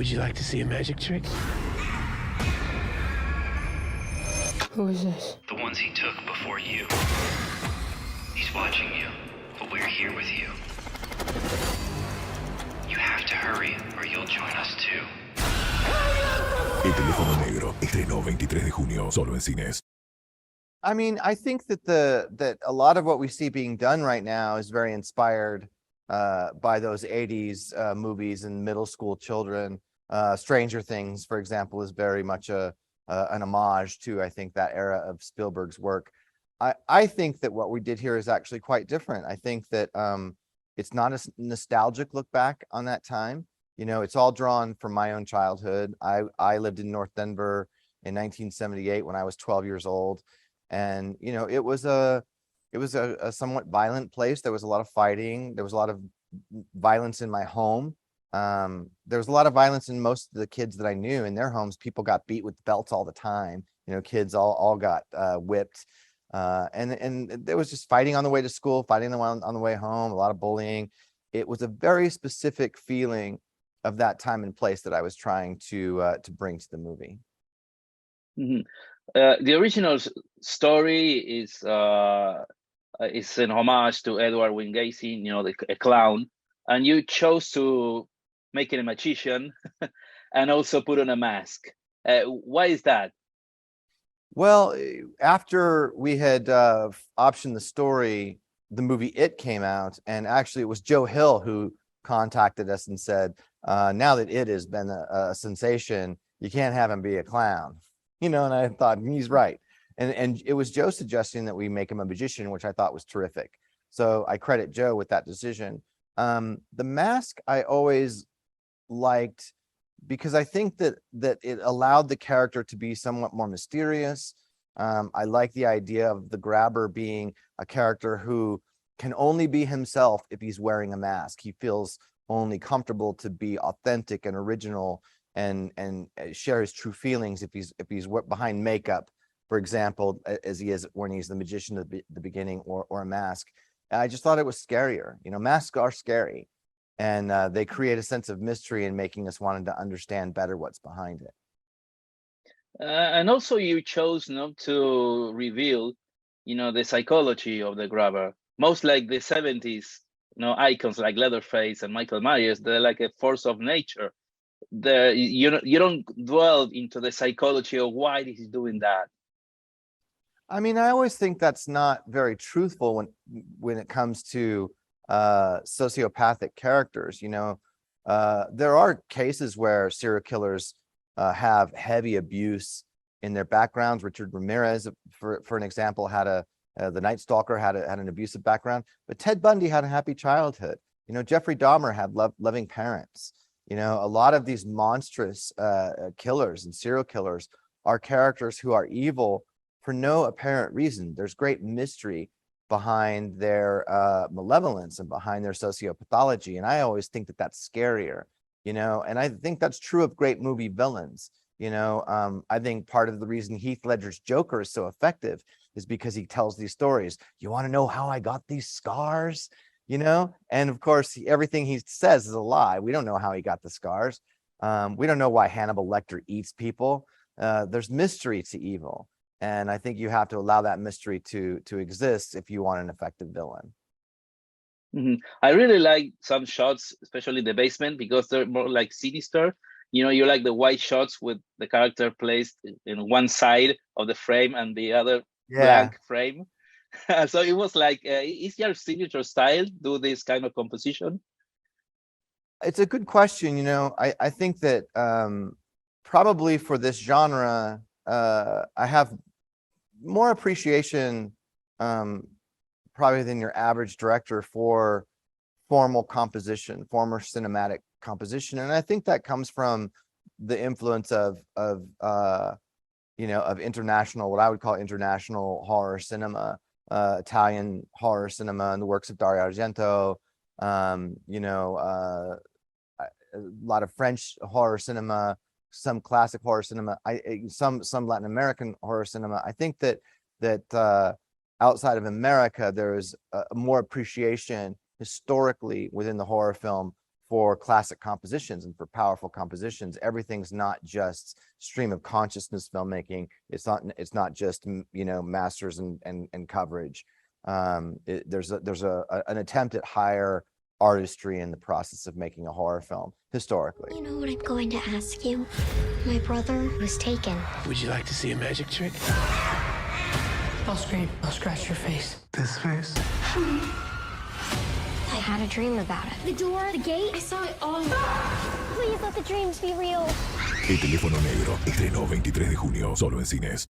Would you like to see a magic trick? Who is this? The ones he took before you. He's watching you, but we're here with you. You have to hurry, or you'll join us too. El teléfono negro estrenó 23 de junio solo en cines. I mean, I think that that a lot of what we see being done right now is very inspired by those 80s movies and middle school children. Stranger Things, for example, is very much an homage to, I think, that era of Spielberg's work. I think that what we did here is actually quite different. I think that it's not a nostalgic look back on that time. You know, it's all drawn from my own childhood. I lived in North Denver in 1978 when I was 12 years old. And, you know, it was a somewhat violent place. There was a lot of fighting. There was a lot of violence in my home. There was a lot of violence in most of the kids that I knew in their homes. People got beat with belts all the time. You know, kids all got whipped. And there was just fighting on the way to school, fighting on the way home, a lot of bullying. It was a very specific feeling of that time and place that I was trying to bring to the movie. Mhm. The original story is an homage to Edward Wingate, you know, a clown, and you chose to make it a magician and also put on a mask. Why is that? Well, after we had optioned the story, the movie It came out, and actually it was Joe Hill who contacted us and said, now that It has been a sensation, you can't have him be a clown. You know, and I thought he's right. And it was Joe suggesting that we make him a magician, which I thought was terrific. So I credit Joe with that decision. The mask I always liked because I think that it allowed the character to be somewhat more mysterious. I like the idea of the grabber being a character who can only be himself if he's wearing a mask. He feels only comfortable to be authentic and original and share his true feelings if he's behind makeup, for example, as he is when he's the magician at the beginning, or a mask. And I just thought it was scarier. You know, masks are scary, and they create a sense of mystery in making us wanting to understand better what's behind it. And also you chose not to reveal, you know, the psychology of the grabber. Most like the 70s, you know, icons like Leatherface and Michael Myers, they're like a force of nature. You don't dwell into the psychology of why he's doing that. I mean, I always think that's not very truthful when it comes to sociopathic characters. You know, there are cases where serial killers have heavy abuse in their backgrounds. Richard Ramirez, for an example, had the Night Stalker had an abusive background, but Ted Bundy had a happy childhood. You know, Jeffrey Dahmer had loving parents. You know, a lot of these monstrous killers and serial killers are characters who are evil for no apparent reason. There's great mystery behind their malevolence and behind their sociopathology. And I always think that that's scarier, you know, and I think that's true of great movie villains. You know, I think part of the reason Heath Ledger's Joker is so effective is because he tells these stories. You want to know how I got these scars? You know, and of course, everything he says is a lie. We don't know how he got the scars. We don't know why Hannibal Lecter eats people. There's mystery to evil. And I think you have to allow that mystery to exist if you want an effective villain. Mm-hmm. I really like some shots, especially the basement, because they're more like sinister. You know, you like the white shots with the character placed in one side of the frame and the other blank frame. So it was like, is your signature style do this kind of composition? It's a good question. You know, I think that probably for this genre, I have more appreciation probably than your average director for formal composition, former cinematic composition. And I think that comes from the influence of you know, of international, what I would call international horror cinema. Italian horror cinema and the works of Dario Argento, you know, a lot of French horror cinema, some classic horror cinema, some Latin American horror cinema. I think that outside of America, there is more appreciation historically within the horror film for classic compositions and for powerful compositions. Everything's not just stream of consciousness filmmaking. It's not just, you know, masters and coverage. There's an attempt at higher artistry in the process of making a horror film historically. You know what I'm going to ask you? My brother was taken. Would you like to see a magic trick? I'll scream. I'll scratch your face. This face? I had a dream about it. The door, the gate, I saw it all. Please let the dreams be real. El teléfono negro, estreno 23 de junio, solo en cines.